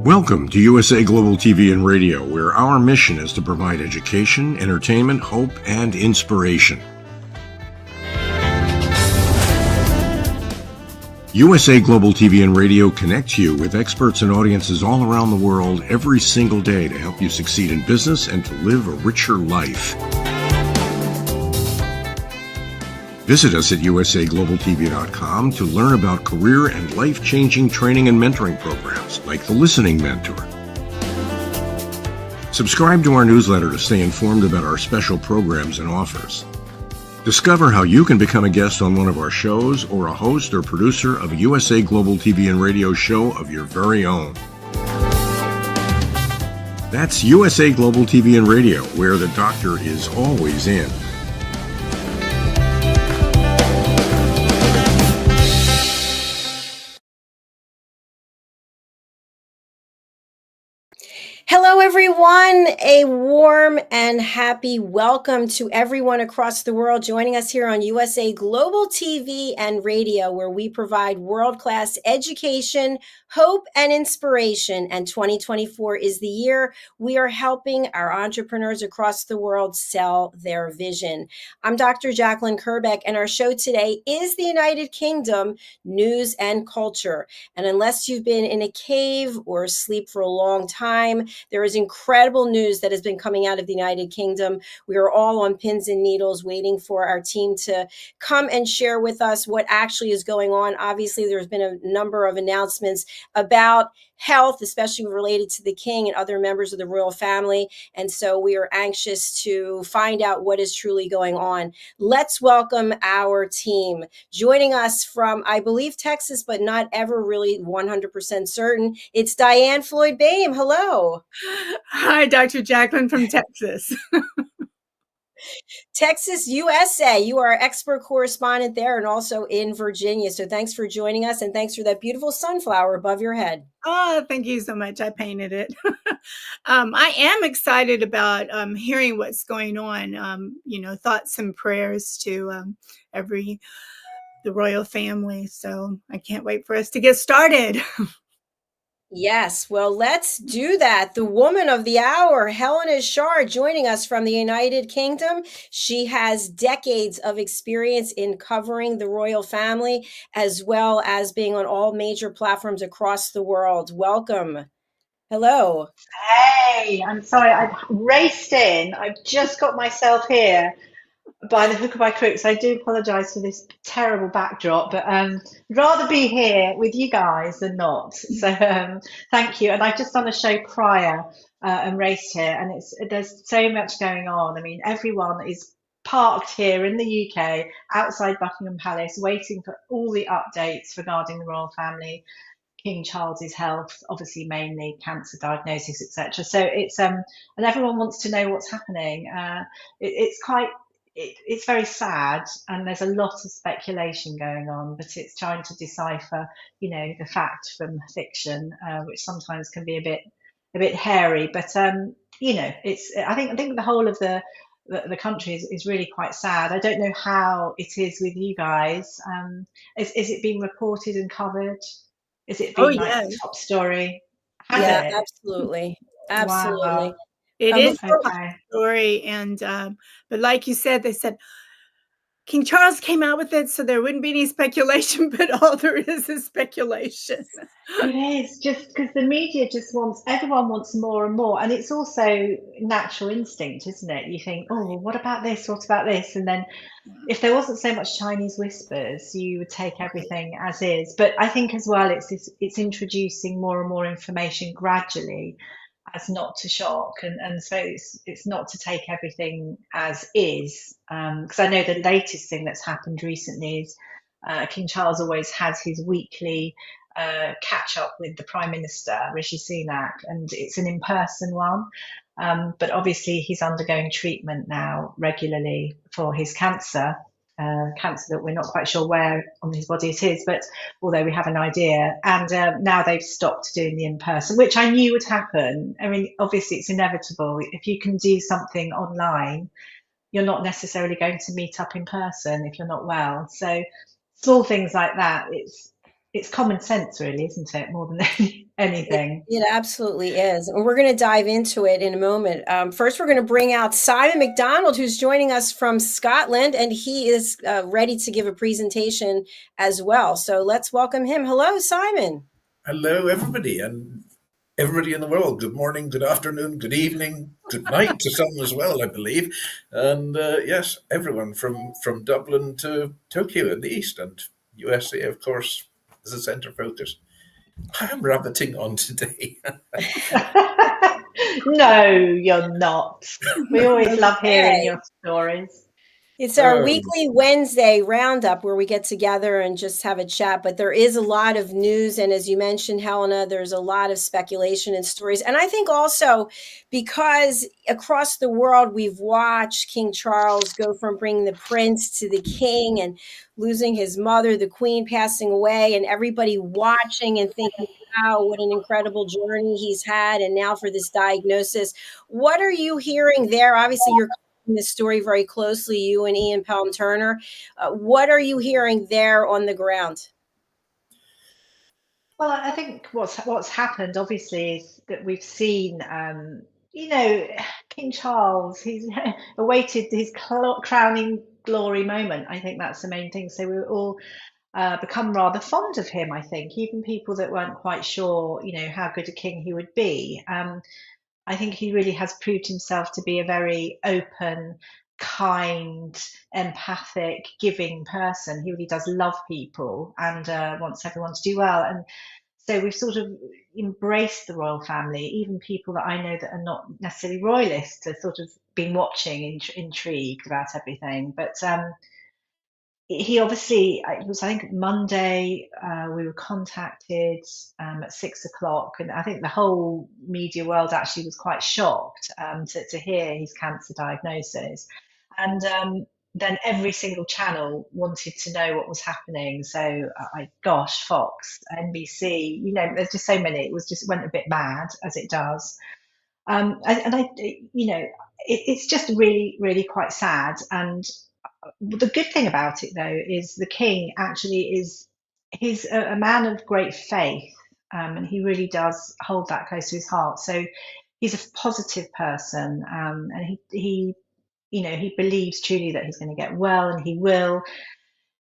Welcome to USA Global TV and Radio, where our mission is to provide education, entertainment, hope, and inspiration. USA Global TV and Radio connects you with experts and audiences all around the world every single day to help you succeed in business and to live a richer life. Visit us at usaglobaltv.com to learn about career and life-changing training and mentoring programs like the Listening Mentor. Subscribe to our newsletter to stay informed about our special programs and offers. Discover how you can become a guest on one of our shows or a host or producer of a USA Global TV and Radio show of your very own. That's USA Global TV and Radio, where the doctor is always in. Hello, everyone. A warm and happy welcome to everyone across the world joining us here on USA Global TV and Radio, where we provide world-class education, hope, and inspiration. And 2024 is the year we are helping our entrepreneurs across the world sell their vision. I'm Dr. Jacalyn Kerbeck, and our show today is the United Kingdom news and culture. And unless you've been in a cave or asleep for a long time, there is incredible news that has been coming out of the United Kingdom. We are all on pins and needles waiting for our team to come and share with us what actually is going on. Obviously, there's been a number of announcements about health, especially related to the king and other members of the royal family. And so we are anxious to find out what is truly going on. Let's welcome our team. Joining us from, I believe, Texas, but not ever really 100% certain. It's DIANN FLOYD BOEHM. Hello. Hi, Dr. Jacalyn from Texas. Texas, USA. You are our expert correspondent there and also in Virginia. So thanks for joining us, and thanks for that beautiful sunflower above your head. Oh, thank you so much. I painted it. I am excited about hearing what's going on. Thoughts and prayers to the royal family. So I can't wait for us to get started. Yes, well, let's do that. The woman of the hour, HELENA CHARD, joining us from the United Kingdom. She has decades of experience in covering the royal family, as well as being on all major platforms across the world. Welcome. Hello. Hey, I'm sorry, I raced in. I've just got myself here by the hook or by crook, so I do apologise for this terrible backdrop, but rather be here with you guys than not. So thank you. And I've just done a show prior and raced here, and there's so much going on. I mean, everyone is parked here in the UK outside Buckingham Palace waiting for all the updates regarding the royal family. King Charles's health, obviously mainly cancer diagnosis, etc. So it's and everyone wants to know what's happening. It's very sad, and there's a lot of speculation going on, but it's trying to decipher, the fact from fiction, which sometimes can be a bit hairy. But it's I think the whole of the country is really quite sad. I don't know how it is with you guys. Is it being reported and covered? Is it Oh, been like yes. top story? Has Yeah, it? absolutely. Wow. Absolutely. It is Before, a Okay. story. And, but like you said, they said King Charles came out with it so there wouldn't be any speculation, but all there is speculation. It is just because the media just everyone wants more and more. And it's also natural instinct, isn't it? You think, oh, well, what about this? What about this? And then if there wasn't so much Chinese whispers, you would take everything as is. But I think as well, it's introducing more and more information gradually as not to shock, and so it's not to take everything as is. Because I know the latest thing that's happened recently is King Charles always has his weekly catch up with the Prime Minister Rishi Sunak, and it's an in-person one. But obviously he's undergoing treatment now regularly for his cancer. Cancer that we're not quite sure where on his body it is, but although we have an idea. And now they've stopped doing the in-person, which I knew would happen. I mean, obviously it's inevitable. If you can do something online, you're not necessarily going to meet up in person if you're not well. So small things like that, it's common sense really, isn't it, more than anything. it absolutely is. And we're going to dive into it in a moment. First, we're going to bring out Simon MacDonald, who's joining us from Scotland, and he is ready to give a presentation as well. So let's welcome him. Hello, Simon. Hello, everybody, and everybody in the world. Good morning, good afternoon, good evening, good night to some as well, I believe. And yes, everyone from Dublin to Tokyo in the east, and USA, of course, as a centre focus. I'm rabbiting on today. No, you're not. We always love hearing your stories. It's our weekly Wednesday roundup where we get together and just have a chat. But there is a lot of news. And as you mentioned, Helena, there's a lot of speculation and stories. And I think also because across the world, we've watched King Charles go from bringing the prince to the king and losing his mother, the queen passing away, and everybody watching and thinking, wow, what an incredible journey he's had. And now for this diagnosis. What are you hearing there? Obviously, you're this story very closely, you and Ian Palm Turner. What are you hearing there on the ground? Well, I think what's happened obviously is that we've seen, King Charles. He's awaited his crowning glory moment. I think that's the main thing. So we all become rather fond of him. I think even people that weren't quite sure, how good a king he would be. I think he really has proved himself to be a very open, kind, empathic, giving person. He really does love people and wants everyone to do well. And so we've sort of embraced the royal family, even people that I know that are not necessarily royalists have sort of been watching, intrigued about everything. But he obviously, it was, I think, Monday, we were contacted at 6 o'clock, and I think the whole media world actually was quite shocked to hear his cancer diagnosis. And then every single channel wanted to know what was happening. So, gosh, Fox, NBC, there's just so many. It went a bit mad, as it does. It's just really, really quite sad. And the good thing about it, though, is the king actually he's a man of great faith, and he really does hold that close to his heart. So he's a positive person, and he believes truly that he's going to get well, and he will.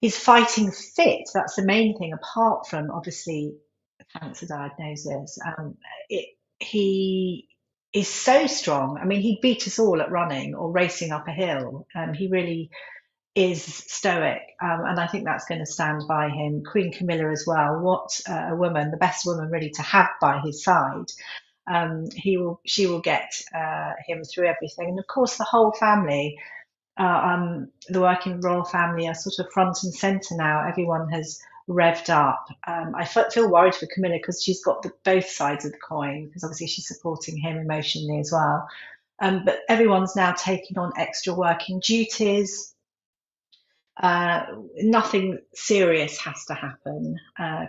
He's fighting fit. That's the main thing, apart from obviously the cancer diagnosis. He is so strong. I mean, he'd beat us all at running or racing up a hill. He really is stoic, and I think that's going to stand by him. Queen Camilla as well. What a woman, the best woman really to have by his side. She will get him through everything, and of course the whole family, the working royal family, are sort of front and center now. Everyone has revved up. I feel worried for Camilla because she's got both sides of the coin, because obviously she's supporting him emotionally as well. But everyone's now taking on extra working duties. Nothing serious has to happen.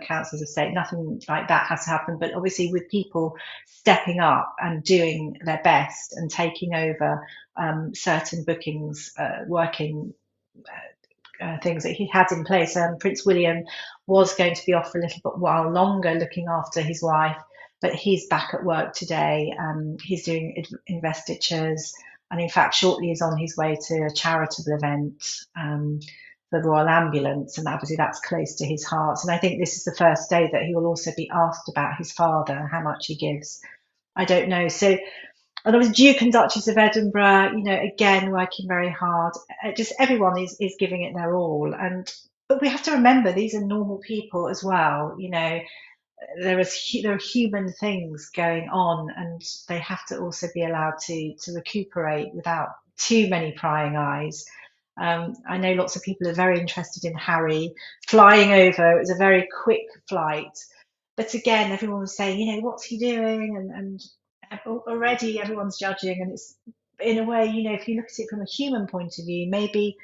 Councils of state, nothing like that has to happen. But obviously, with people stepping up and doing their best and taking over certain bookings, working things that he had in place. Prince William was going to be off for a little bit while longer looking after his wife, but he's back at work today. He's doing investitures, and in fact, shortly is on his way to a charitable event for the Royal Ambulance, and obviously that's close to his heart. And I think this is the first day that he will also be asked about his father, how much he gives. I don't know. So, and I was Duke and Duchess of Edinburgh, again, working very hard. Just everyone is giving it their all. But we have to remember, these are normal people as well. There are human things going on, and they have to also be allowed to recuperate without too many prying eyes. I know lots of people are very interested in Harry flying over. It was a very quick flight. But again, everyone was saying, what's he doing? And already everyone's judging. And it's, in a way, if you look at it from a human point of view, maybe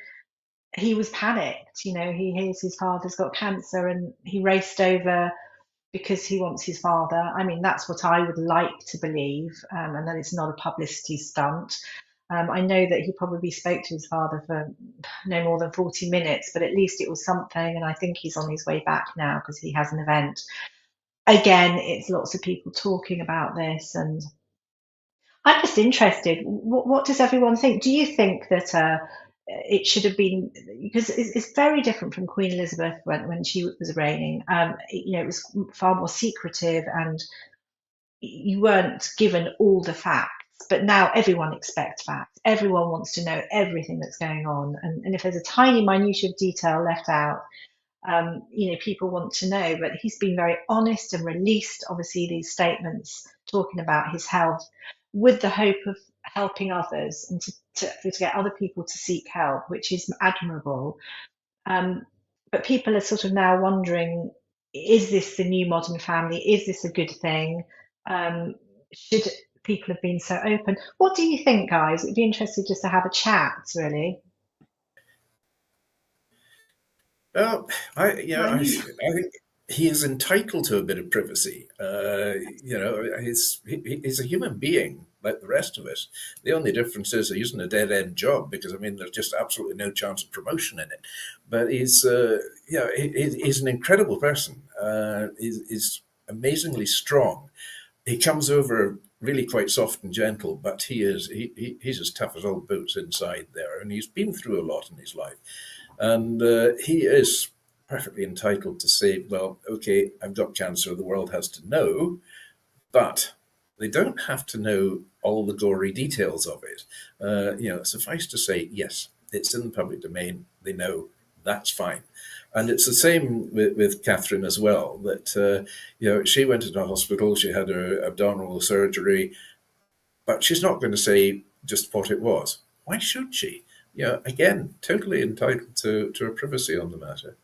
he was panicked. He hears his father's got cancer and he raced over because he wants his father. I mean, that's what I would like to believe, and that it's not a publicity stunt. I know that he probably spoke to his father for no more than 40 minutes, but at least it was something. And I think he's on his way back now because he has an event. Again, it's lots of people talking about this, and I'm just interested. What does everyone think? Do you think that it should have been, because it's very different from Queen Elizabeth when she was reigning. It was far more secretive, and you weren't given all the facts. But now everyone expects facts. Everyone wants to know everything that's going on, and if there's a tiny minutiae of detail left out, people want to know. But he's been very honest and released, obviously, these statements talking about his health with the hope of helping others and to get other people to seek help, which is admirable. But people are sort of now wondering, is this the new modern family? Is this a good thing? Should people have been so open? What do you think, guys? It'd be interesting just to have a chat, really. Well, I think he is entitled to a bit of privacy. He's a human being like the rest of us. The only difference is he's in a dead-end job because, there's just absolutely no chance of promotion in it. But he's an incredible person. He's amazingly strong. He comes over really quite soft and gentle, but he's as tough as old boots inside there, and he's been through a lot in his life. And he is perfectly entitled to say, well, okay, I've got cancer, the world has to know, but they don't have to know all the gory details of it. Suffice to say, yes, it's in the public domain, they know, that's fine. And it's the same with Catherine as well, that, she went into hospital, she had her abdominal surgery, but she's not going to say just what it was. Why should she? Again, totally entitled to her privacy on the matter.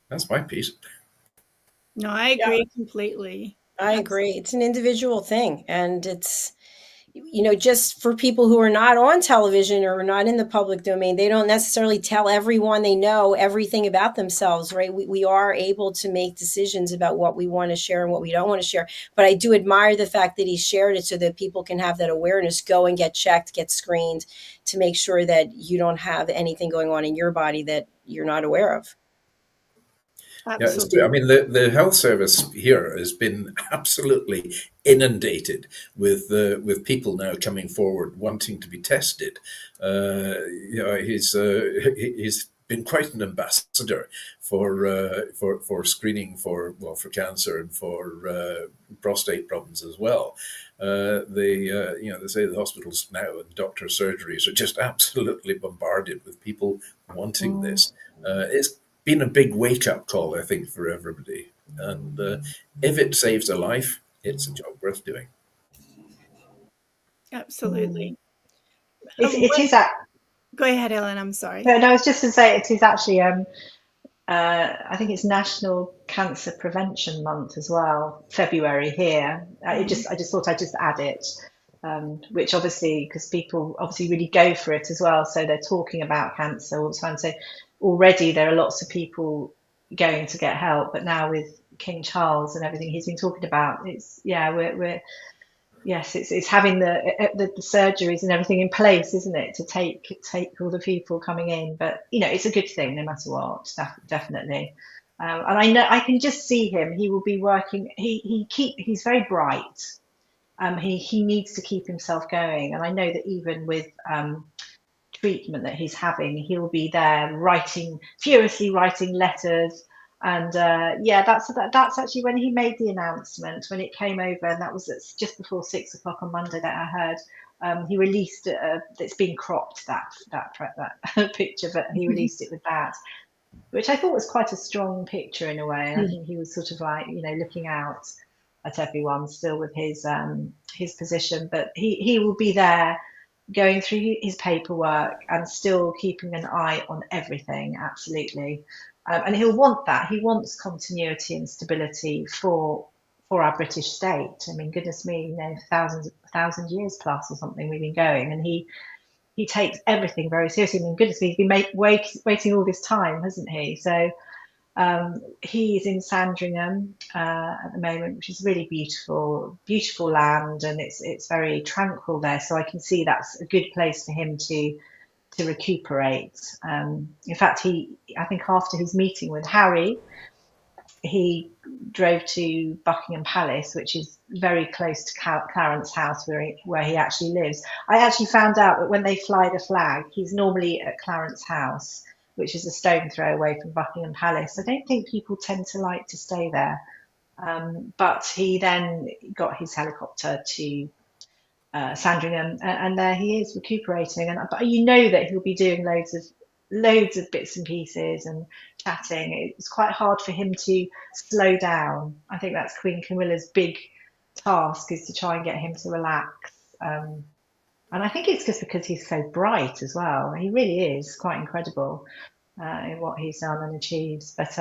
That's my piece. No, I agree completely. I agree. It's an individual thing. And it's, just for people who are not on television or not in the public domain, they don't necessarily tell everyone they know everything about themselves, right? We are able to make decisions about what we want to share and what we don't want to share. But I do admire the fact that he shared it so that people can have that awareness, go and get checked, get screened to make sure that you don't have anything going on in your body that you're not aware of. Absolutely. Yeah, it's true. The health service here has been absolutely inundated with people now coming forward wanting to be tested. He's been quite an ambassador for screening for cancer and for prostate problems as well. They say the hospitals now and doctor surgeries are just absolutely bombarded with people wanting this. It's been a big wake-up call, I think, for everybody. And if it saves a life, it's a job worth doing. Absolutely. It is that. Go ahead, Helen. I'm sorry. No, I was just to say it is actually I think it's National Cancer Prevention Month as well, February here. I just thought I'd just add it, which obviously, because people obviously really go for it as well, so they're talking about cancer all the time. So already there are lots of people going to get help, but now with King Charles and everything he's been talking about, it's it's having the surgeries and everything in place, isn't it, to take all the people coming in. But it's a good thing no matter what, definitely. And I know I can just see him. He will be working. He's very bright. He needs to keep himself going, and I know that even with treatment that he's having, he'll be there furiously writing letters. And that's actually when he made the announcement, when it came over, and that was just before 6 o'clock on Monday that I heard. He released it's been cropped, that picture, but he released it with that, which I thought was quite a strong picture in a way. And I think he was sort of like looking out at everyone still with his position, but he will be there going through his paperwork and still keeping an eye on everything, absolutely. And he'll want that. He wants continuity and stability for our British state. I mean, goodness me, 1,000 years plus or something we've been going, and he takes everything very seriously. I mean, goodness me, he's been waiting all this time, hasn't he? So he's in Sandringham at the moment, which is really beautiful land, and it's very tranquil there. So I can see that's a good place for him to recuperate. In fact, I think after his meeting with Harry, he drove to Buckingham Palace, which is very close to Clarence House, where he actually lives. I actually found out that when they fly the flag, he's normally at Clarence House, which is a stone throw away from Buckingham Palace. I don't think people tend to like to stay there. But he then got his helicopter to Sandringham, and there he is recuperating. But that he'll be doing loads of bits and pieces and chatting. It's quite hard for him to slow down. I think that's Queen Camilla's big task, is to try and get him to relax. And I think it's just because he's so bright as well. He really is quite incredible in what he's done and achieves. But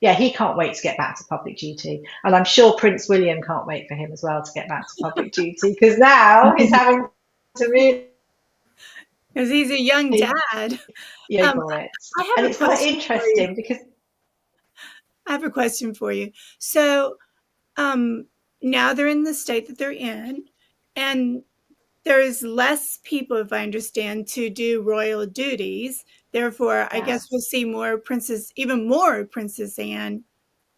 he can't wait to get back to public duty. And I'm sure Prince William can't wait for him as well to get back to public duty, because now he's having to really... Because he's a young dad. Yeah, and it's quite interesting because... I have a question for you. So now they're in the state that they're in, and there's less people, if I understand, to do royal duties. Therefore, I guess we'll see even more Princess Anne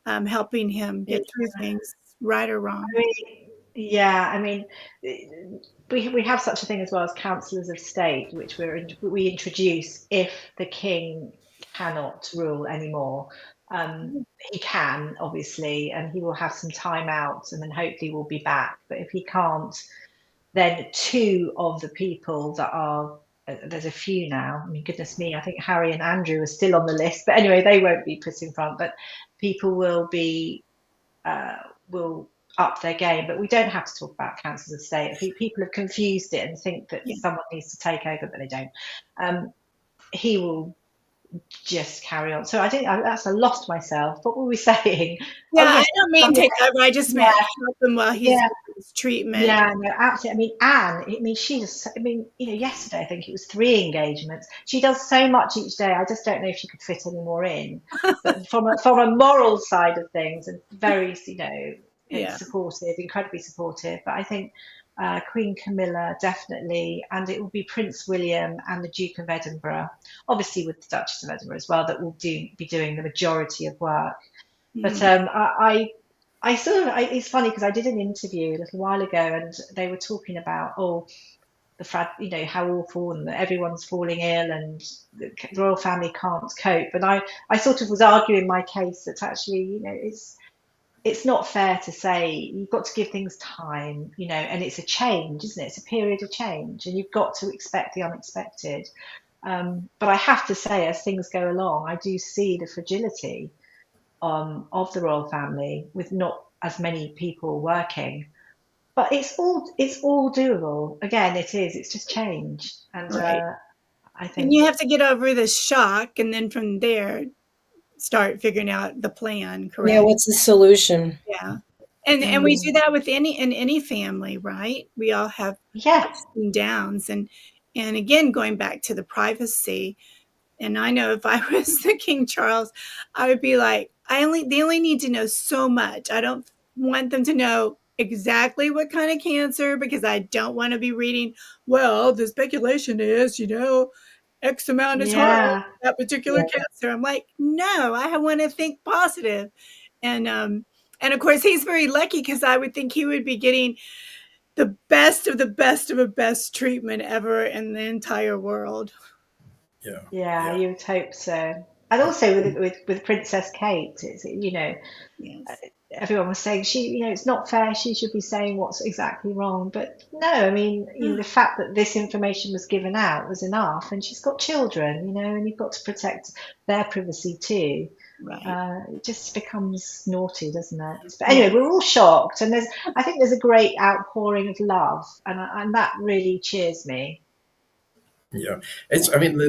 helping him get through things, right or wrong. We have such a thing as well as councillors of state, which we introduce if the king cannot rule anymore. He can, obviously, and he will have some time out, and then hopefully will be back. But if he can't, then two of the people that are, there's a few now. I mean, goodness me, I think Harry and Andrew are still on the list. But anyway, they won't be put in front. But people will up their game. But we don't have to talk about councils of state. People have confused it and think that someone needs to take over, but they don't. He will just carry on. So I lost myself. What were we saying? I don't mean take over. I just meant help him while he's doing his treatment. Yeah, no, absolutely. I mean, Anne. Yesterday I think it was 3 engagements. She does so much each day. I just don't know if she could fit any more in. But from a moral side of things, and very, supportive, incredibly supportive. But I think Queen Camilla definitely, and it will be Prince William and the Duke of Edinburgh, obviously with the Duchess of Edinburgh as well, that will be doing the majority of work. But I sort of, it's funny because I did an interview a little while ago, and they were talking about how awful, and that everyone's falling ill and the royal family can't cope. And I sort of was arguing my case that actually, it's not fair to say, you've got to give things time, and it's a change, isn't it? It's a period of change, and you've got to expect the unexpected. But I have to say, as things go along, I do see the fragility of the royal family with not as many people working. But it's all doable. Again, it is. It's just change, and right. I think. And you have to get over the shock, and then from there, start figuring out the plan, Yeah, correct? what's the solution? Yeah. And we do that with any family, right? We all have Yeah. ups and downs. And again, going back to the privacy, and I know if I was the King Charles, I would be like, they only need to know so much. I don't want them to know exactly what kind of cancer, because I don't want to be reading, well, the speculation is, X amount is high, Yeah. that particular cancer. I'm like, no, I want to think positive. And of course, he's very lucky, because I would think he would be getting the best of the best of the best treatment ever in the entire world. Yeah. Yeah, Yeah. you would hope so. And also with Princess Kate, it's, Yes. everyone was saying it's not fair. She should be saying what's exactly wrong. But no, I mean, the fact that this information was given out was enough. And she's got children, and you've got to protect their privacy too. Right. It just becomes naughty, doesn't it? But anyway, we're all shocked, and I think there's a great outpouring of love, and that really cheers me. Yeah, it's. I mean,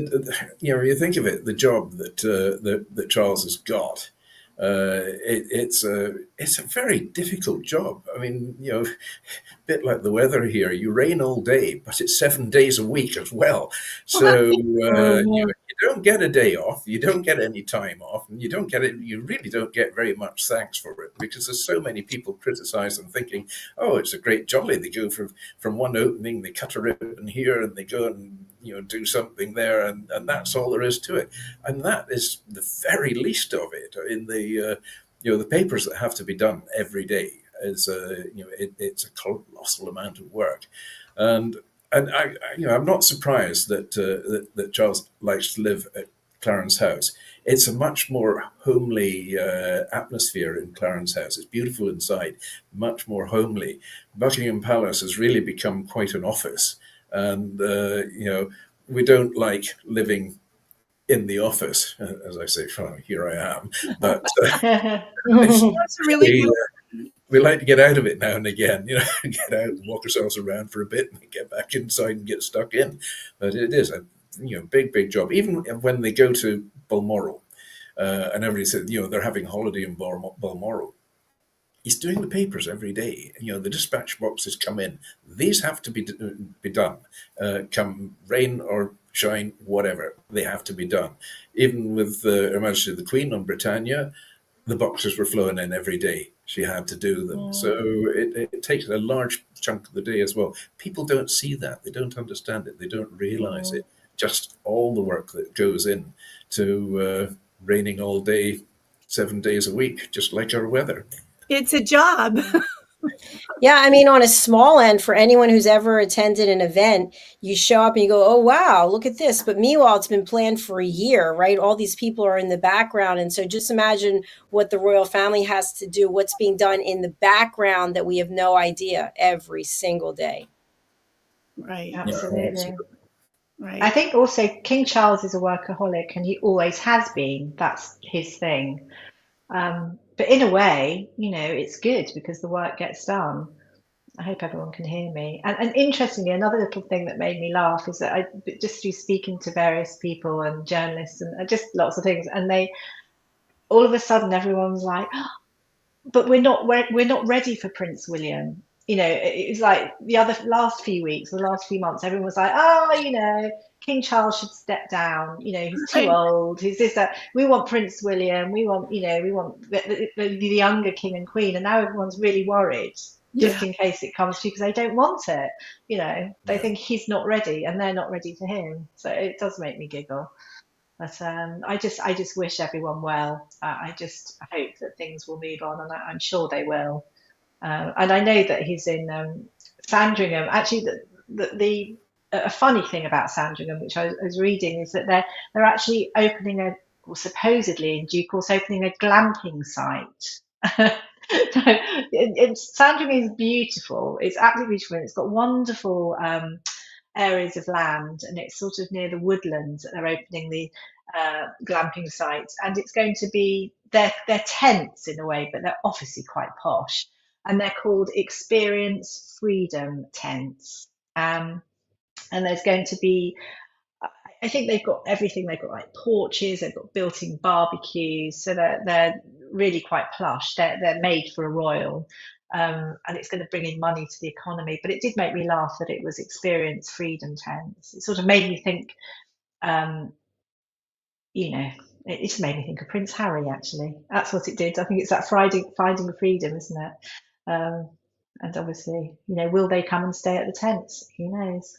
you think of it, the job that Charles has got. It's a very difficult job. I mean, a bit like the weather here. You rain all day, but it's 7 days a week as well. So you don't get a day off. You don't get any time off, and you don't get it. You really don't get very much thanks for it, because there's so many people criticise them, thinking, "Oh, it's a great jolly." They go from one opening, they cut a ribbon here, and they go and do something there, and that's all there is to it. And that is the very least of it. In the papers that have to be done every day is it's a colossal amount of work, and I'm not surprised that Charles likes to live at Clarence House. It's a much more homely atmosphere in Clarence House. It's beautiful inside, much more homely. Buckingham Palace has really become quite an office, and we don't like living in the office, as I say. Oh, here I am, but That's a really we, good. we like to get out of it now and again. Get out and walk ourselves around for a bit, and get back inside and get stuck in. But it is a big job. Even when they go to Balmoral, and everybody said they're having a holiday in Balmoral. He's doing the papers every day. The dispatch boxes come in. These have to be done. Come rain or shine, whatever, they have to be done. Even with Her Majesty the Queen on Britannia, the boxes were flowing in every day. She had to do them. So it takes a large chunk of the day as well. People don't see that. They don't understand it. They don't realize it. Just all the work that goes in to raining all day, 7 days a week, just like our weather. It's a job. Yeah, I mean, on a small end, for anyone who's ever attended an event, you show up and you go, oh, wow, look at this. But meanwhile, it's been planned for a year, right? All these people are in the background. And so just imagine what the royal family has to do, what's being done in the background that we have no idea every single day. Right. Absolutely. Right. I think also King Charles is a workaholic, and he always has been. That's his thing. But in a way, it's good because the work gets done. I hope everyone can hear me. And interestingly, another little thing that made me laugh is that I just through speaking to various people and journalists and just lots of things, and they all of a sudden everyone's like, oh, but we're not ready for Prince William. It was like the last few weeks, the last few months, everyone was like, oh, King Charles should step down. He's too old. He's this, that. We want Prince William. We want the younger king and queen. And now everyone's really worried, just in case it comes to, because they don't want it. They think he's not ready, and they're not ready for him. So it does make me giggle. But I just wish everyone well. I just hope that things will move on, and I'm sure they will. And I know that he's in Sandringham. Actually, a funny thing about Sandringham, which I was reading, is that they're actually opening supposedly in due course, opening a glamping site. Sandringham is beautiful. It's absolutely beautiful. It's got wonderful areas of land, and it's sort of near the woodlands that they're opening the glamping sites. And it's going to be they're tents in a way, but they're obviously quite posh. And they're called Experience Freedom Tents. And there's going to be, I think they've got everything. They've got like porches, they've got built-in barbecues, so they're really quite plush. They're made for a royal, and it's going to bring in money to the economy. But it did make me laugh that it was experience freedom tents. It sort of made me think, you know, it just made me think of Prince Harry. Actually, that's what it did. I think it's that finding freedom, isn't it? And obviously, you know, will they come and stay at the tents? Who knows?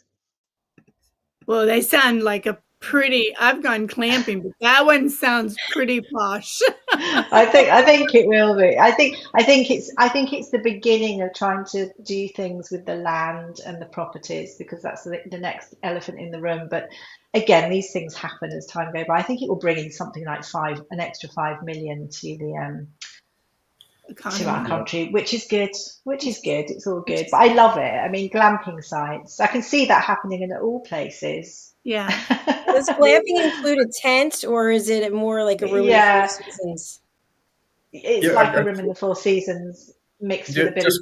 Well, they sound like a pretty. I've gone clamping, but that one sounds pretty posh. I think it will be. I think it's the beginning of trying to do things with the land and the properties, because that's the next elephant in the room. But again, these things happen as time goes by. I think it will bring in something like an extra 5 million to the to our country, which is good. It's all good. But I love it. I mean, glamping sites. I can see that happening in all places. Yeah. Does glamping include a tent, or is it more like a room in the Four Seasons? It's like a room in the Four Seasons mixed with a bit of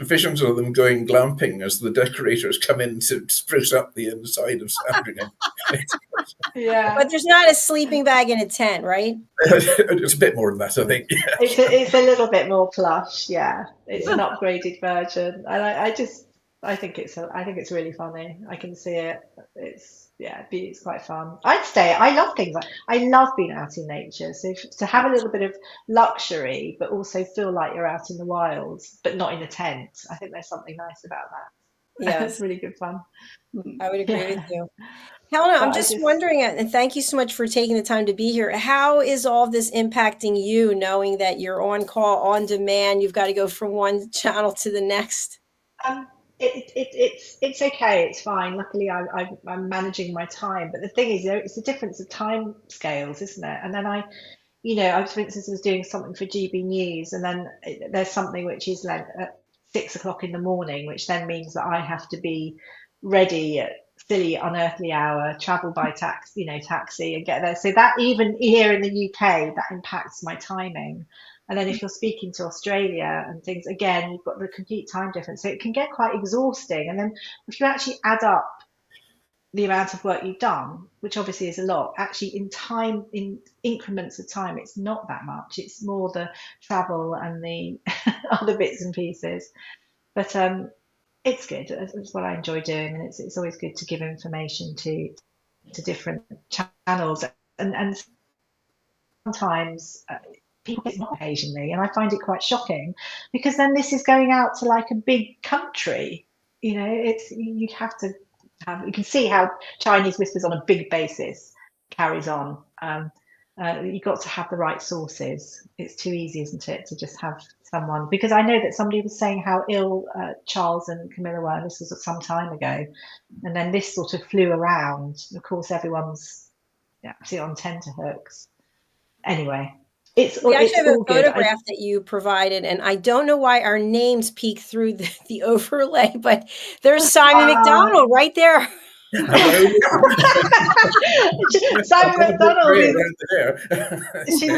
visions of them going glamping as the decorators come in to spruce up the inside of Sandringham. Yeah, but there's not a sleeping bag in a tent, right? It's a bit more than that, I think. Yeah. It's a little bit more plush. Yeah, it's an upgraded version, and I think it's really funny. I can see it. It's quite fun. I'd stay. I love things I love being out in nature. So to have a little bit of luxury, but also feel like you're out in the wilds, but not in a tent. I think there's something nice about that. Yeah, it's really good fun. I would agree with you. Helena, I'm just wondering, and thank you so much for taking the time to be here. How is all this impacting you, knowing that you're on call, on demand, you've got to go from one channel to the next? It's okay. It's fine. Luckily, I'm managing my time. But the thing is, it's a difference of time scales, isn't it? And then for instance, was doing something for GB News, and then there's something which is like at 6 o'clock in the morning, which then means that I have to be ready at silly unearthly hour, travel by taxi, and get there. So that even here in the UK, that impacts my timing. And then if you're speaking to Australia and things, again, you've got the complete time difference. So it can get quite exhausting. And then if you actually add up the amount of work you've done, which obviously is a lot, actually in increments of time, it's not that much. It's more the travel and the other bits and pieces. But it's good. It's what I enjoy doing. And it's always good to give information to different channels. And sometimes people get it occasionally, and I find it quite shocking, because then this is going out to like a big country. You can see how Chinese Whispers on a big basis carries on. You've got to have the right sources. It's too easy, isn't it, to just have someone, because I know that somebody was saying how ill Charles and Camilla were, and this was some time ago, and then this sort of flew around. Of course, everyone's on tenterhooks. Anyway, we actually have a photograph that you provided, and I don't know why our names peek through the overlay, but there's Simon McDonald right there. Simon McDonald is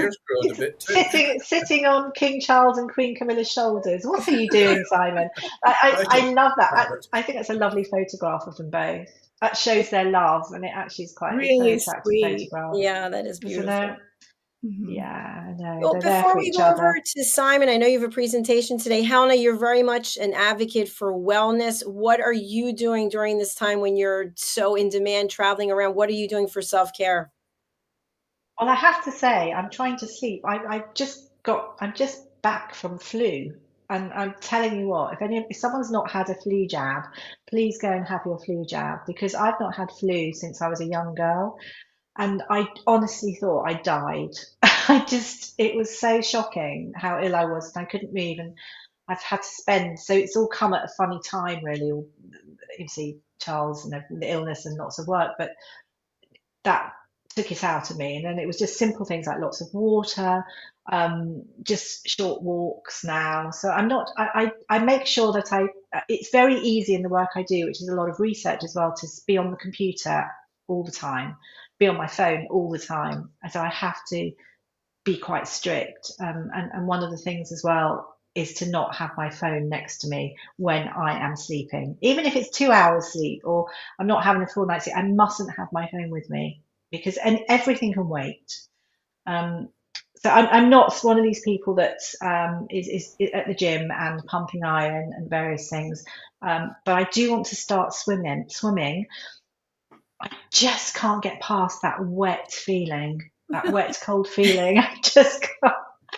sitting on King Charles and Queen Camilla's shoulders. What are you doing, Simon? I love that. I think it's a lovely photograph of them both. That shows their love, and it actually is quite really sweet. Photograph. Yeah, that is beautiful. Mm-hmm. Yeah, I know. Well, before we go over to Simon, I know you have a presentation today. Helena, you're very much an advocate for wellness. What are you doing during this time when you're so in demand, traveling around? What are you doing for self-care? Well, I have to say, I'm trying to sleep. I'm just back from flu, and I'm telling you what, if someone's not had a flu jab, please go and have your flu jab, because I've not had flu since I was a young girl. And I honestly thought I died. It was so shocking how ill I was, and I couldn't move, and I've had to so it's all come at a funny time, really. You see Charles and the illness and lots of work, but that took it out of me. And then it was just simple things like lots of water, just short walks now. So I make sure that it's very easy in the work I do, which is a lot of research as well, to be on the computer all the time, be on my phone all the time. And so I have to be quite strict. And one of the things as well is to not have my phone next to me when I am sleeping. Even if it's 2 hours sleep or I'm not having a full night's sleep, I mustn't have my phone with me because everything can wait. So I'm not one of these people that is at the gym and pumping iron and various things. But I do want to start swimming. I just can't get past that wet feeling, that wet, cold feeling. I just can't.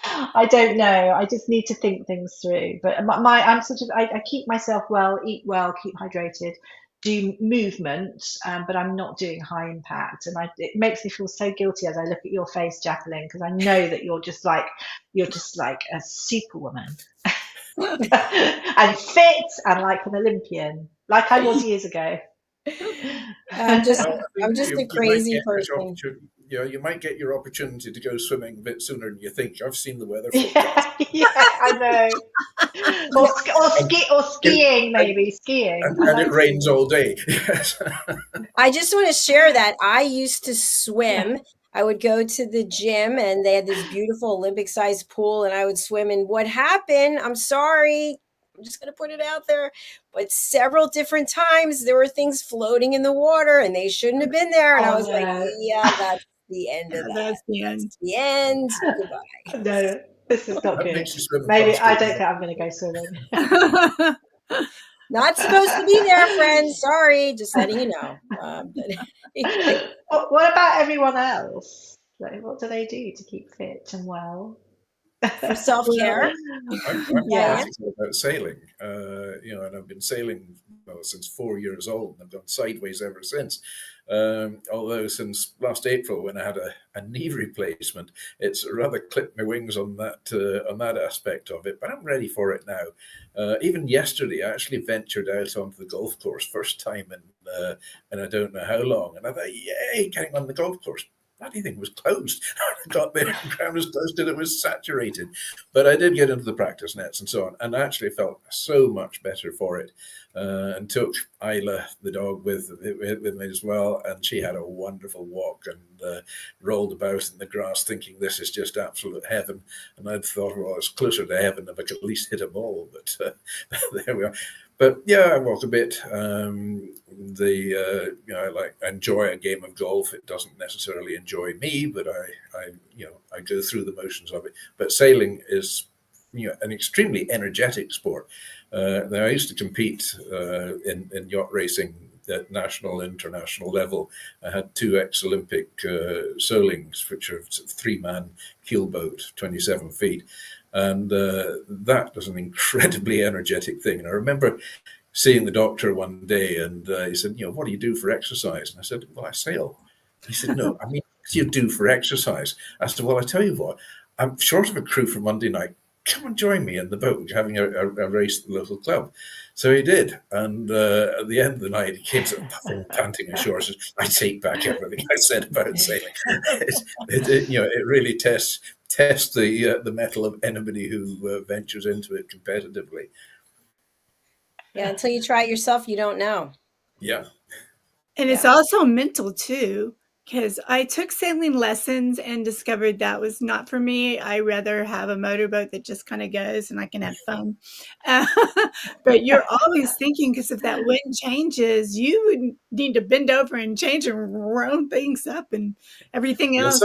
I don't know. I just need to think things through. But I keep myself well, eat well, keep hydrated, do movement, but I'm not doing high impact. And it makes me feel so guilty as I look at your face, Jacalyn, because I know that you're just like a superwoman and fit and like an Olympian, like I was years ago. I'm just You a crazy person. You might get your opportunity to go swimming a bit sooner than you think. I've seen the weather. Yeah, I know. Or skiing, maybe skiing. And it rains all day. I just want to share that I used to swim. I would go to the gym and they had this beautiful Olympic-sized pool and I would swim. And what happened, I'm sorry, I'm just going to put it out there, but several different times there were things floating in the water and they shouldn't have been there. And I was like, yeah, that's the end of that. That's the end. That's the end. Goodbye. No, this is not That good. makes you swim Maybe faster. I don't think I'm going to go swimming. Not supposed to be there, friends. Sorry, just letting you know. What about everyone else? Like, what do they do to keep fit and well? For self-care? I'm Yeah. about sailing, and I've been sailing since 4 years old, and I've gone sideways ever since. Although since last April, when I had a knee replacement, it's rather clipped my wings on that aspect of it. But I'm ready for it now. Even yesterday, I actually ventured out onto the golf course, first time in I don't know how long, and I thought, yay, getting on the golf course. Bloody thing was closed. I got there, the ground was closed and it was saturated. But I did get into the practice nets and so on, and I actually felt so much better for it. And took Isla, the dog, with me as well, and she had a wonderful walk and rolled about in the grass thinking this is just absolute heaven. And I'd thought, well, it's closer to heaven if I could at least hit a ball, but there we are. But yeah, I walk a bit. I enjoy a game of golf. It doesn't necessarily enjoy me, but I go through the motions of it. But sailing is an extremely energetic sport. I used to compete in yacht racing at national, international level. I had 2 ex-Olympic Solings, which are 3-man keelboat, 27 feet. And that was an incredibly energetic thing. And I remember seeing the doctor one day and he said, what do you do for exercise? And I said, well, I sail. He said, no, I mean, what do you do for exercise? I said, well, I tell you what, I'm short of a crew for Monday night. Come and join me in the boat. We're having a race at the local club. So he did. And at the end of the night, he came sort of puffing, panting ashore. Says, I take back everything I said about sailing. It really tests the mettle of anybody who ventures into it competitively. Yeah, until you try it yourself, you don't know. Yeah. And it's also mental too, because I took sailing lessons and discovered that was not for me. I rather have a motorboat that just kind of goes and I can have fun. But you're always thinking, because if that wind changes, you would need to bend over and change and round things up and everything else.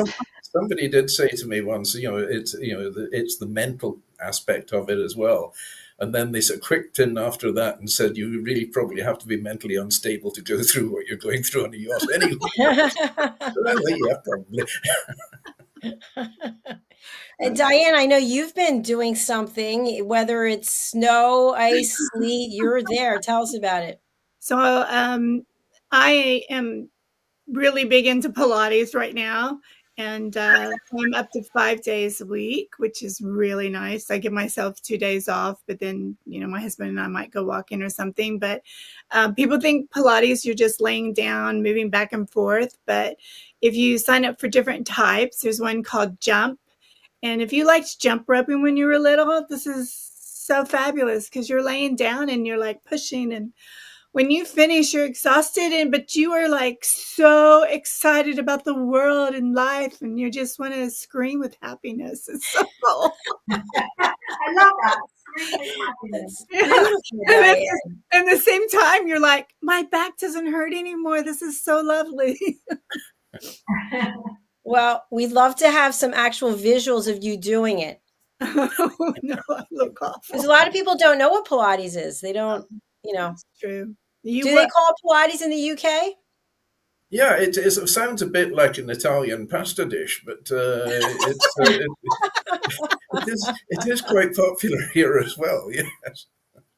Somebody did say to me once, it's the mental aspect of it as well. And then they sort of quicked in after that and said, you really probably have to be mentally unstable to go through what you're going through on a yacht anyway. Yeah, probably. And DIANN, I know you've been doing something, whether it's snow, ice, sleet, you're there. Tell us about it. So I am really big into Pilates right now. And I'm up to 5 days a week, which is really nice. I give myself 2 days off, but then, my husband and I might go walking or something. But people think Pilates, you're just laying down, moving back and forth. But if you sign up for different types, there's one called Jump. And if you liked jump roping when you were little, this is so fabulous because you're laying down and you're like pushing and when you finish, you're exhausted, but you are like so excited about the world and life, and you just want to scream with happiness. It's so cool. I love that. Scream with happiness. That's Yeah. beautiful, And Diane. at the same time, you're like, my back doesn't hurt anymore. This is so lovely. Well, we'd love to have some actual visuals of you doing it. Oh, no, I look Because awful. a lot of people don't know what Pilates is. They don't, That's true. do they call it Pilates in the UK? Yeah, it sounds a bit like an Italian pasta dish, but it is quite popular here as well. Yes.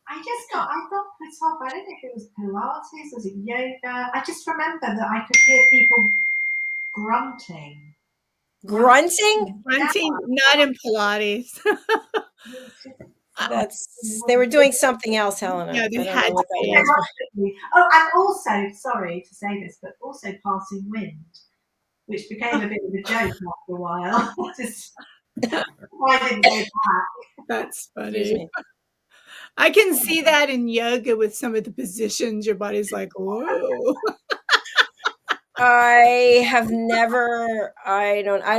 I got put off. I don't know if it was Pilates, was it yoga? I just remember that I could hear people grunting. Grunting? Grunting, not in Pilates. They were doing something else, Helena. Yeah, they I don't had know what to that be. was. Oh, and also, sorry to say this, but also passing wind, which became a bit of a joke after a while. Why didn't go back? That's Excuse funny. me. I can see that in yoga with some of the positions. Your body's like, whoa. I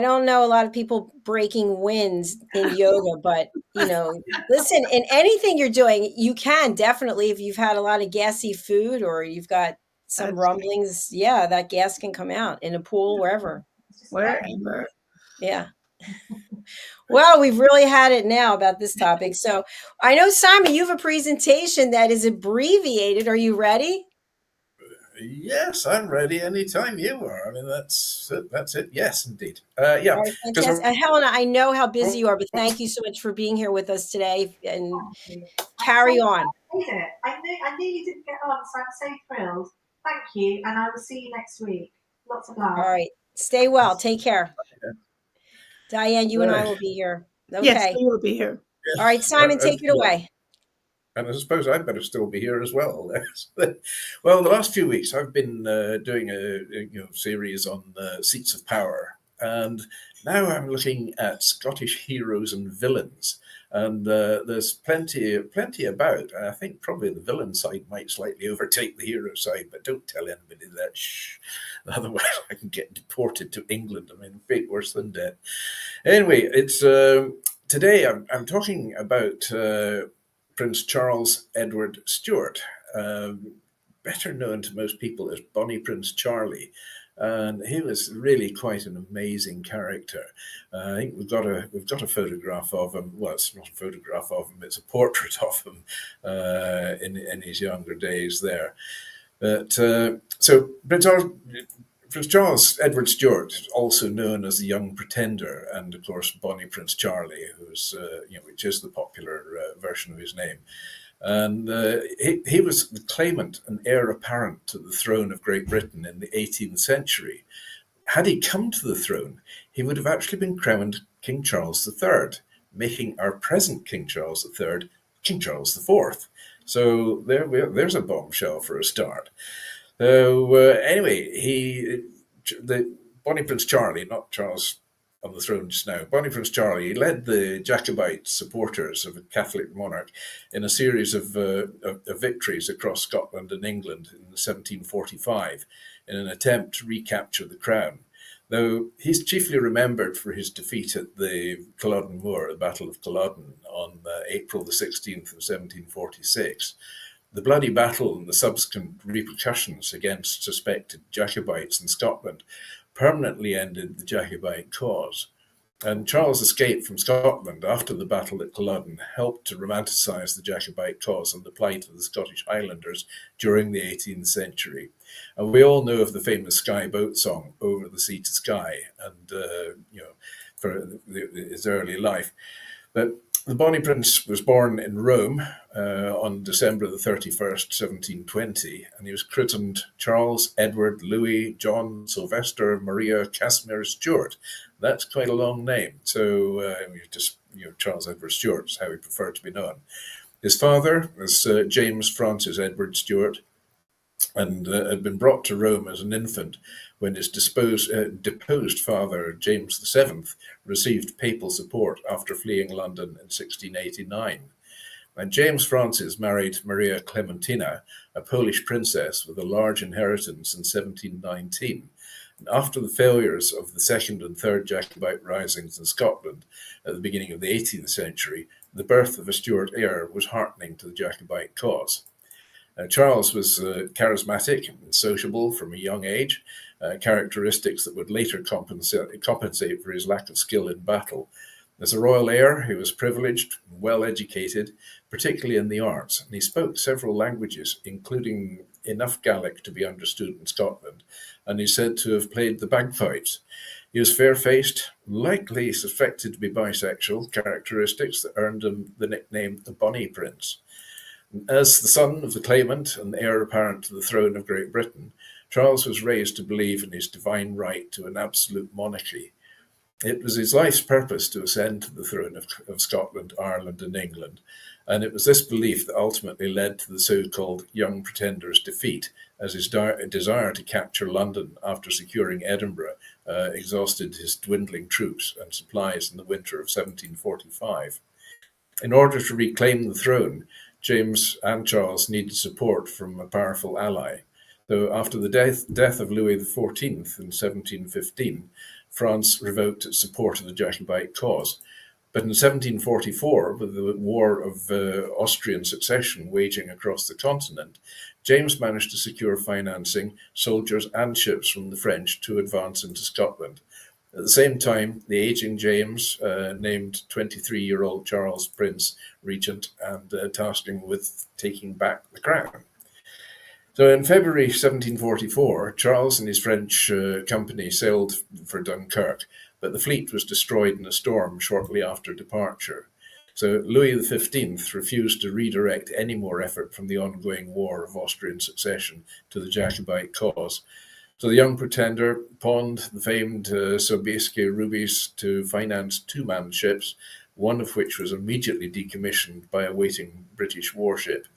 don't know a lot of people breaking winds in yoga, but listen, in anything you're doing, you can definitely, if you've had a lot of gassy food or you've got some That's rumblings, yeah, that gas can come out in a pool, wherever. wherever. Yeah. Well, we've really had it now about this topic. So I know, Simon, you have a presentation that is abbreviated. Are you ready? Yes, I'm ready anytime you are. I mean, that's it. Yes, indeed. Yeah, All right, because fantastic. Helena, I know how busy you are, but thank you so much for being here with us today, and carry on. I knew you didn't get on, so I'm so thrilled. Thank you, and I will see you next week. Lots of love. All right. Stay well. Take care. Diane, you and I Right. will be here. Okay. Yes, we will be here. All right, Simon, take it away. And I suppose I'd better still be here as well. Well, the last few weeks I've been doing a series on seats of power, and now I'm looking at Scottish heroes and villains. And there's plenty about. I think probably the villain side might slightly overtake the hero side, but don't tell anybody that. Shh. Otherwise, I can get deported to England. I mean, fate worse than death. Anyway, it's today I'm talking about Prince Charles Edward Stuart, better known to most people as Bonnie Prince Charlie. And he was really quite an amazing character. I think we've got a photograph of him. Well, it's not a photograph of him; it's a portrait of him in his younger days there. But so Prince Charles Edward Stuart, also known as the Young Pretender, and of course Bonnie Prince Charlie, who's which is the popular version of his name. And he was the claimant and heir apparent to the throne of Great Britain in the 18th century. Had he come to the throne, he would have actually been crowned King Charles III, making our present King Charles III King Charles IV. So there's a bombshell for a start. So anyway, the Bonnie Prince Charlie, not Charles on the throne just now, Bonnie Prince Charlie, he led the Jacobite supporters of a Catholic monarch in a series of victories across Scotland and England in 1745 in an attempt to recapture the crown. Though he's chiefly remembered for his defeat at the Culloden Moor, the Battle of Culloden, on April the 16th of 1746. The bloody battle and the subsequent repercussions against suspected Jacobites in Scotland permanently ended the Jacobite cause. And Charles' escape from Scotland after the battle at Culloden helped to romanticise the Jacobite cause and the plight of the Scottish Highlanders during the 18th century. And we all know of the famous Skye Boat song, Over the Sea to Skye, and for his early life. But the Bonnie Prince was born in Rome on December the 31st, 1720, and he was christened Charles Edward Louis John Sylvester Maria Casimir Stuart. That's quite a long name, so Charles Edward Stuart is how he preferred to be known. His father was James Francis Edward Stuart, and had been brought to Rome as an infant when his deposed father, James VII, received papal support after fleeing London in 1689. And James Francis married Maria Clementina, a Polish princess with a large inheritance in 1719. And after the failures of the second and third Jacobite risings in Scotland at the beginning of the 18th century, the birth of a Stuart heir was heartening to the Jacobite cause. Charles was charismatic and sociable from a young age, characteristics that would later compensate for his lack of skill in battle. As a royal heir, he was privileged and well educated, particularly in the arts, and he spoke several languages, including enough Gaelic to be understood in Scotland, and he's said to have played the bagpipes. He was fair-faced, likely suspected to be bisexual, characteristics that earned him the nickname the Bonnie Prince. As the son of the claimant and heir apparent to the throne of Great Britain, Charles was raised to believe in his divine right to an absolute monarchy. It was his life's purpose to ascend to the throne of Scotland, Ireland, and England, and it was this belief that ultimately led to the so-called young pretender's defeat, as his desire to capture London after securing Edinburgh exhausted his dwindling troops and supplies in the winter of 1745. In order to reclaim the throne, James and Charles needed support from a powerful ally. Though after the death of Louis XIV in 1715, France revoked its support of the Jacobite cause. But in 1744, with the War of Austrian Succession waging across the continent, James managed to secure financing, soldiers and ships from the French to advance into Scotland. At the same time, the aging James named 23-year-old Charles Prince Regent and tasked him with taking back the crown. So in February 1744, Charles and his French company sailed for Dunkirk, but the fleet was destroyed in a storm shortly after departure. So Louis XV refused to redirect any more effort from the ongoing War of Austrian Succession to the Jacobite cause. So the young pretender pawned the famed Sobieski rubies to finance two-man ships, one of which was immediately decommissioned by a waiting British warship.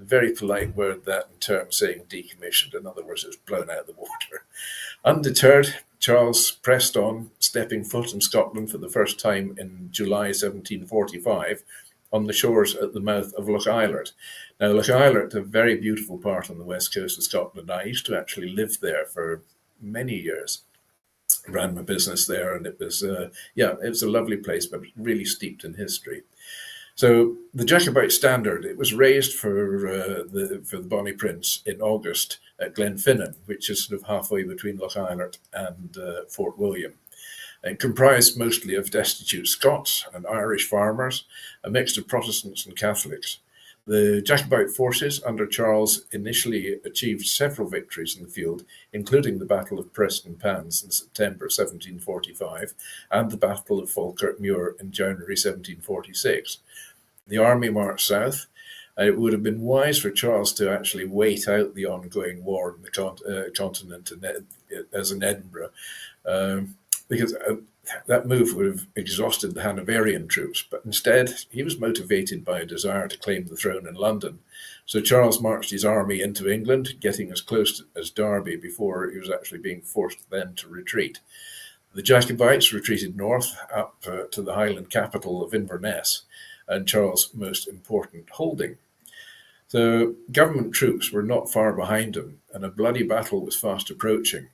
A very polite word, that, in terms saying decommissioned. In other words, it was blown out of the water. Undeterred, Charles pressed on, stepping foot in Scotland for the first time in July 1745 on the shores at the mouth of Loch Eilert. Now, Loch Eilert, a very beautiful part on the west coast of Scotland. I used to actually live there for many years. Ran my business there, and it was it was a lovely place, but really steeped in history. So the Jacobite standard, it was raised for the Bonnie Prince in August at Glenfinnan, which is sort of halfway between Loch Eilert and Fort William. It comprised mostly of destitute Scots and Irish farmers, a mix of Protestants and Catholics. The Jacobite forces under Charles initially achieved several victories in the field, including the Battle of Preston Pans in September 1745 and the Battle of Falkirk Muir in January 1746. The army marched south. It would have been wise for Charles to actually wait out the ongoing war in the continent as in Edinburgh, because that move would have exhausted the Hanoverian troops, but instead he was motivated by a desire to claim the throne in London. So Charles marched his army into England, getting as close as Derby before he was actually being forced then to retreat. The Jacobites retreated north up to the Highland capital of Inverness, and Charles' most important holding. So government troops were not far behind him, and a bloody battle was fast approaching.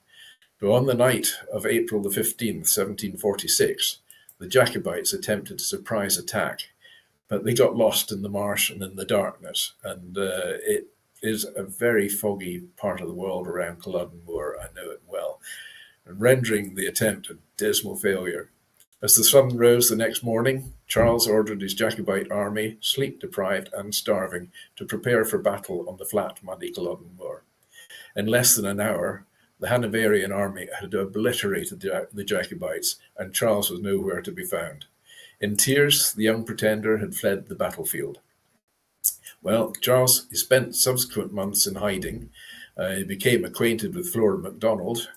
So on the night of April the 15th, 1746, the Jacobites attempted a surprise attack, but they got lost in the marsh and in the darkness, and it is a very foggy part of the world around Culloden Moor. I know it well, and rendering the attempt a dismal failure. As the sun rose the next morning, Charles ordered his Jacobite army, sleep-deprived and starving, to prepare for battle on the flat, muddy Culloden Moor. In less than an hour, the Hanoverian army had obliterated the Jacobites, and Charles was nowhere to be found. In tears, the young pretender had fled the battlefield. Well, Charles, he spent subsequent months in hiding. He became acquainted with Flora MacDonald,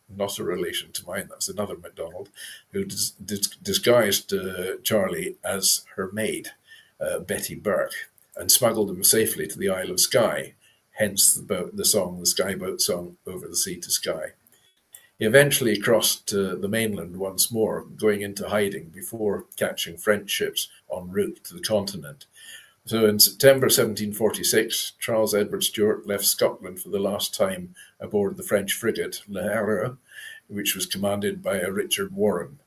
not a relation to mine, that's another MacDonald, who disguised Charlie as her maid, Betty Burke, and smuggled him safely to the Isle of Skye, hence the Skyboat song, Over the Sea to Skye. He eventually crossed the mainland once more, going into hiding before catching French ships en route to the continent. So in September 1746, Charles Edward Stuart left Scotland for the last time aboard the French frigate Le Havre, which was commanded by a Richard Warren.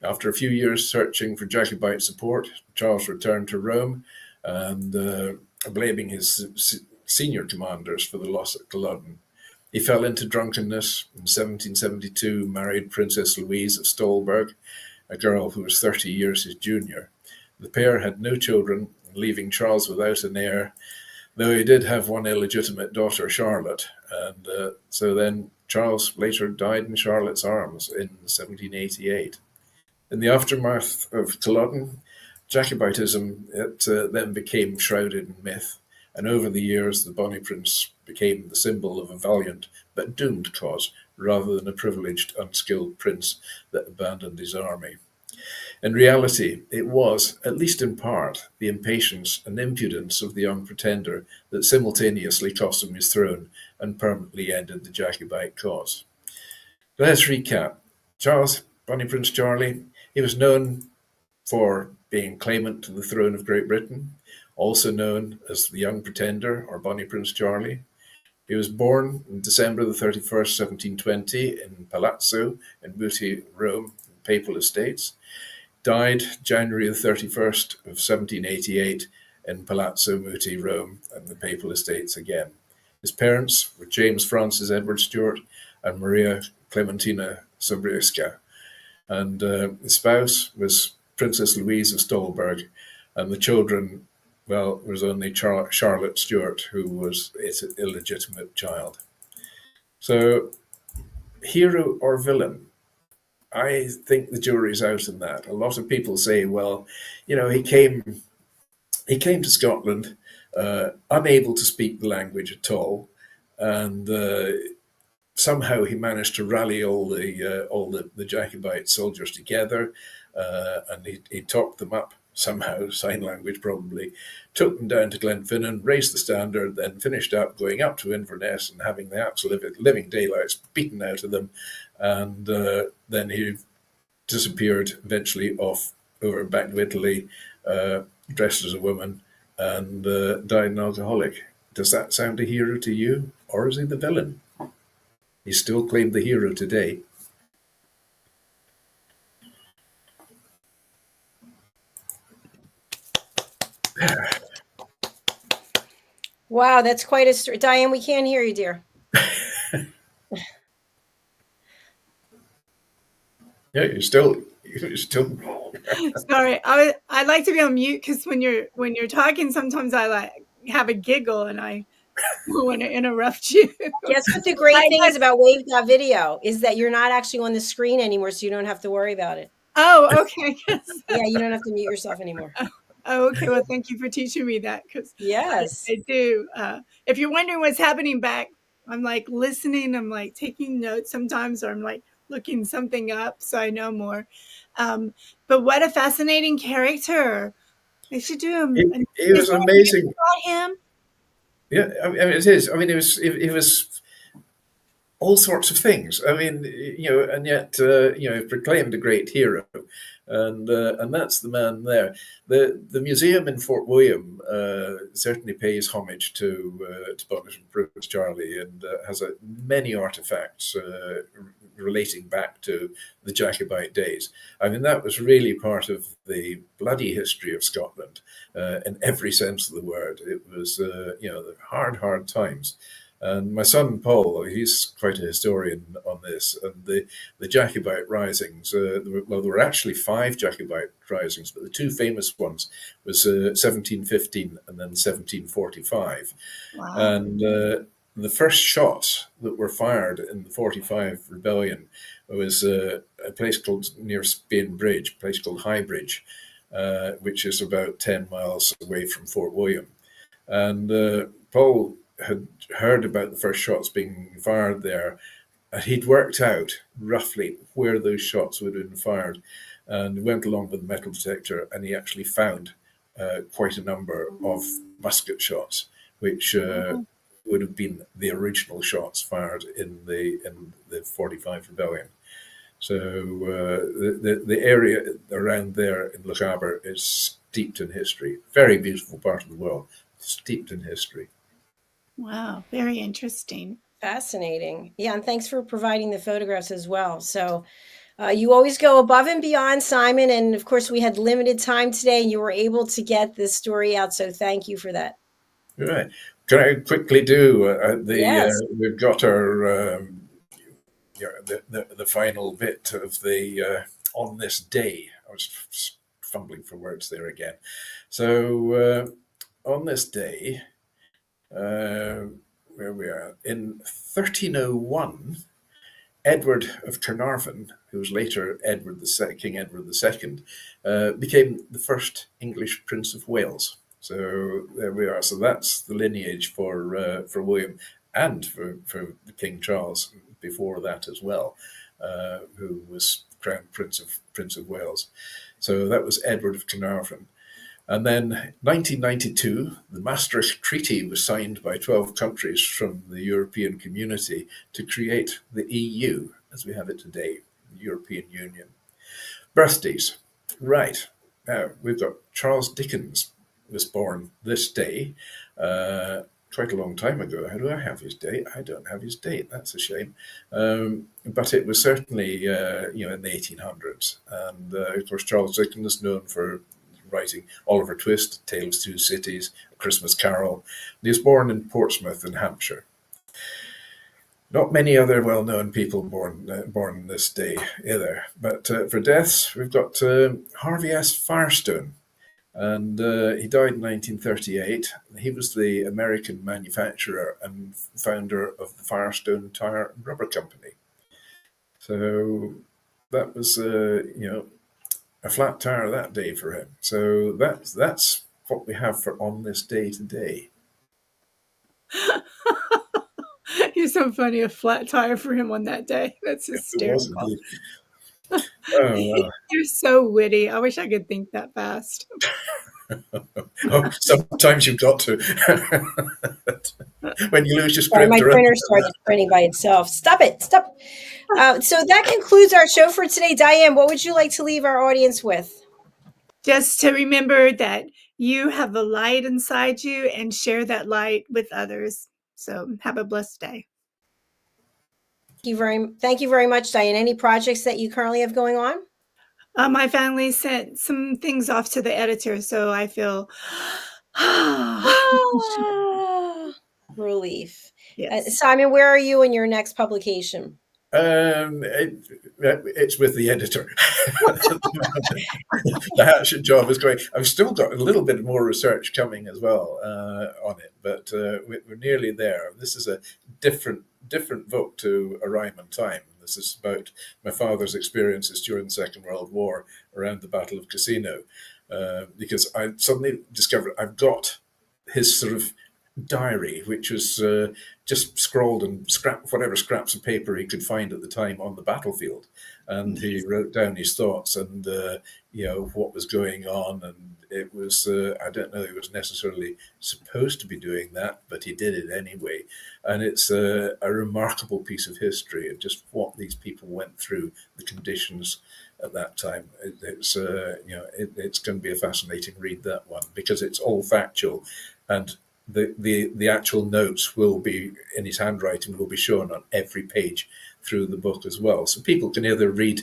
After a few years searching for Jacobite support, Charles returned to Rome and blaming his senior commanders for the loss at Culloden. He fell into drunkenness. In 1772, married Princess Louise of Stolberg, a girl who was 30 years his junior. The pair had no children, leaving Charles without an heir, though he did have one illegitimate daughter, Charlotte. And so then Charles later died in Charlotte's arms in 1788. In the aftermath of Culloden, Jacobitism then became shrouded in myth, and over the years the Bonnie Prince became the symbol of a valiant but doomed cause, rather than a privileged, unskilled prince that abandoned his army. In reality, it was, at least in part, the impatience and impudence of the young pretender that simultaneously cost him his throne and permanently ended the Jacobite cause. Let's recap. Charles, Bonnie Prince Charlie, he was known for being claimant to the throne of Great Britain, also known as the Young Pretender or Bonnie Prince Charlie. He was born on December the 31st, 1720 in Palazzo in Muti, Rome, Papal Estates. Died January the 31st of 1788 in Palazzo Muti, Rome, and the Papal Estates again. His parents were James Francis Edward Stuart and Maria Clementina Sobrieska. And his spouse was Princess Louise of Stolberg, and the children, well, was only Charlotte Stuart, who was its illegitimate child. So, hero or villain? I think the jury's out on that. A lot of people say, well, you know, he came to Scotland unable to speak the language at all, and somehow he managed to rally all the Jacobite soldiers together, and he talked them up somehow, sign language probably, took them down to Glenfinnan, raised the standard, then finished up going up to Inverness and having the absolute living daylights beaten out of them, and then he disappeared eventually off over back to Italy, dressed as a woman, and died an alcoholic. Does that sound a hero to you, or is he the villain? He's still claimed the hero today. Wow, that's quite a story. Diane, we can't hear you, dear. Yeah, you're still. Sorry, I like to be on mute because when you're talking, sometimes I like have a giggle and I want to interrupt you. Guess what the great thing is about Wave.video is that you're not actually on the screen anymore, so you don't have to worry about it. Oh, okay. Yeah, you don't have to mute yourself anymore. Oh, okay. Well, thank you for teaching me that, because yes, I do. If you're wondering what's happening back, I'm like listening. I'm like taking notes sometimes, or I'm like looking something up so I know more. But what a fascinating character! I should do him. He was amazing. About him. Yeah, I mean, it is. I mean, it was all sorts of things. I mean, you know, and yet, you know, proclaimed a great hero, and that's the man there. The museum in Fort William certainly pays homage to Bonnie Prince Charlie, and has many artifacts relating back to the Jacobite days. I mean, that was really part of the bloody history of Scotland in every sense of the word. It was, you know, the hard times. And my son Paul, he's quite a historian on this, and the Jacobite risings. There were actually 5 Jacobite risings, but the 2 famous ones was 1715 and then 1745. Wow. And the first shots that were fired in the 45 rebellion was a place called near Spain Bridge, a place called High Bridge, which is about 10 miles away from Fort William. And Paul had heard about the first shots being fired there, and he'd worked out roughly where those shots would have been fired, and went along with the metal detector, and he actually found quite a number of musket shots, which would have been the original shots fired in the 45 rebellion. So the area around there in Lochaber is steeped in history. Very beautiful part of the world, steeped in history. Wow, very interesting. Fascinating. Yeah, and thanks for providing the photographs as well. So you always go above and beyond, Simon. And of course, we had limited time today and you were able to get this story out. So thank you for that. Right. Can I quickly do Yes. we've got our the final bit of the on this day. I was fumbling for words there again. So on this day, where we are in 1301, Edward of Carnarvon, who was later King Edward II, became the first English Prince of Wales. So there we are. So that's the lineage for William and for King Charles before that as well, who was crowned Prince of Wales. So that was Edward of Carnarvon. And then 1992, the Maastricht Treaty was signed by 12 countries from the European community to create the EU as we have it today, the European Union. Birthdays. Right. Now, we've got Charles Dickens was born this day, quite a long time ago. How do I have his date? I don't have his date. That's a shame. But it was certainly, in the 1800s. And of course, Charles Dickens is known for writing Oliver Twist, Tale of Two Cities, A Christmas Carol. He was born in Portsmouth in Hampshire. Not many other well-known people born this day either. But for deaths, we've got Harvey S. Firestone. And he died in 1938. He was the American manufacturer and founder of the Firestone Tire and Rubber Company. So that was, a flat tire that day for him. So that's what we have for on this day today. You're so funny, a flat tire for him on that day. That's hysterical. Oh, wow. You're so witty. I wish I could think that fast. Oh, sometimes you've got to. When you lose your script. My printer started printing by itself. Stop it. Stop. So that concludes our show for today. Diane, what would you like to leave our audience with? Just to remember that you have a light inside you and share that light with others. So have a blessed day. Thank you very much, Diane. Any projects that you currently have going on? My family sent some things off to the editor, so I feel relief. yes. Simon, where are you in your next publication? It's with the editor. The hatchet job is going. I've still got a little bit more research coming as well on it, but we're nearly there. This is a different book to A Rhyme and Time. This is about my father's experiences during the Second World War around the Battle of Cassino, because I suddenly discovered I've got his sort of diary, which was just scrawled and whatever scraps of paper he could find at the time on the battlefield, and he wrote down his thoughts and what was going on. And it was I don't know he was necessarily supposed to be doing that, but he did it anyway. And it's a remarkable piece of history of just what these people went through, the conditions at that time. It's going to be a fascinating read, that one, because it's all factual, and the actual notes will be in his handwriting, will be shown on every page through the book as well. So people can either read,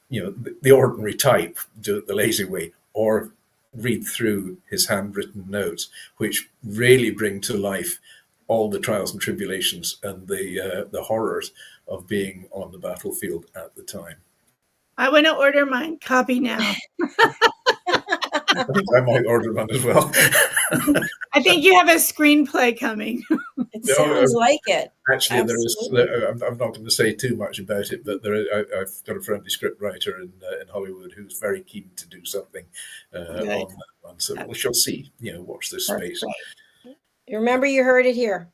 the ordinary type, do it the lazy way, or read through his handwritten notes, which really bring to life all the trials and tribulations and the horrors of being on the battlefield at the time. I want to order mine. Copy now. I think I might order one as well. I think you have a screenplay coming. It sounds like it. Actually, I'm not going to say too much about it, but I've got a friendly script writer in Hollywood who's very keen to do something on that one. So we shall see. Watch this space. Right. Remember, you heard it here.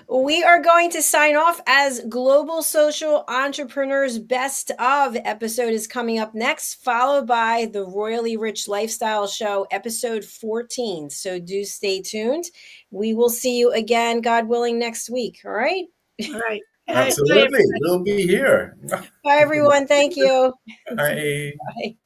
We are going to sign off as Global Social Entrepreneurs Best Of episode is coming up next, followed by the Royally Rich Lifestyle Show, episode 14. So do stay tuned. We will see you again, God willing, next week. All right. All right. Absolutely. We'll be here. Bye, everyone. Thank you. Bye. Bye.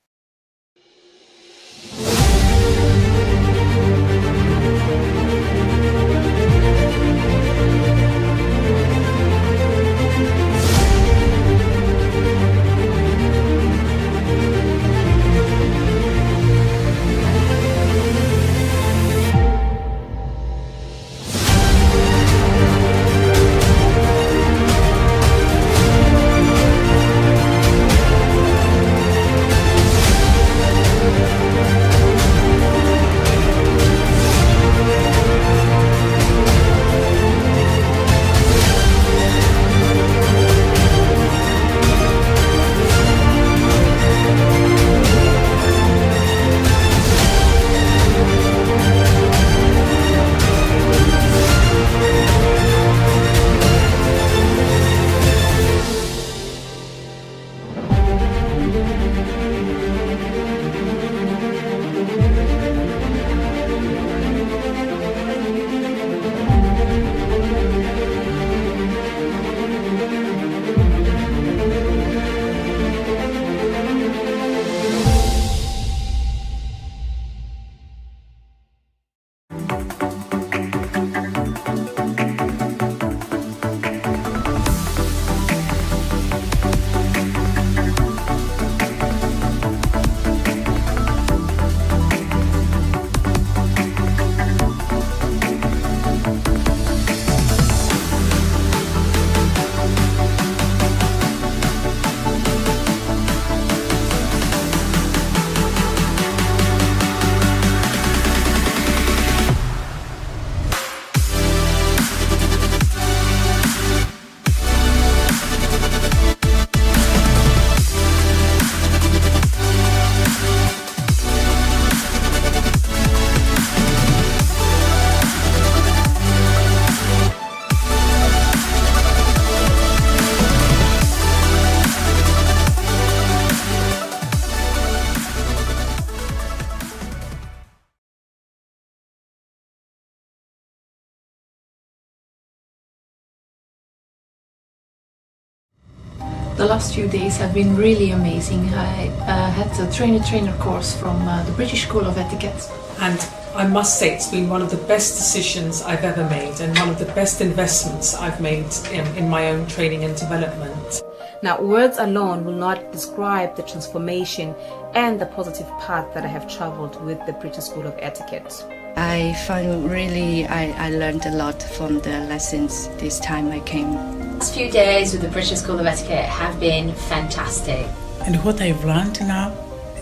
The last few days have been really amazing. I had a trainer course from the British School of Etiquette. And I must say it's been one of the best decisions I've ever made and one of the best investments I've made in my own training and development. Now, words alone will not describe the transformation and the positive path that I have traveled with the British School of Etiquette. I find really I learned a lot from the lessons this time I came. The last few days with the British School of Etiquette have been fantastic. And what I've learned now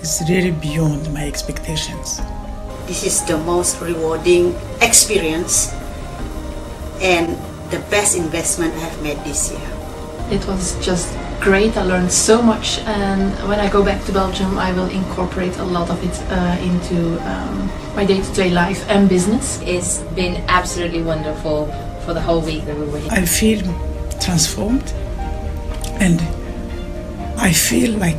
is really beyond my expectations. This is the most rewarding experience and the best investment I have made this year. It was just great. I learned so much, and when I go back to Belgium I will incorporate a lot of it into my day-to-day life and business. It's been absolutely wonderful for the whole week that we were here. I feel transformed, and I feel like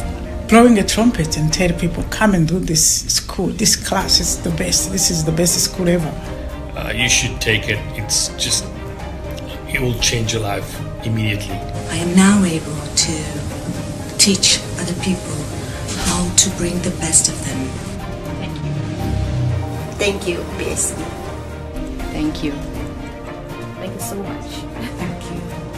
blowing a trumpet and tell people, come and do this school, this class is the best, this is the best school ever. You should take it. It will change your life immediately. I am now able to teach other people how to bring the best of them. Thank you. Thank you, BSc. Thank you. Thank you so much. Thank you.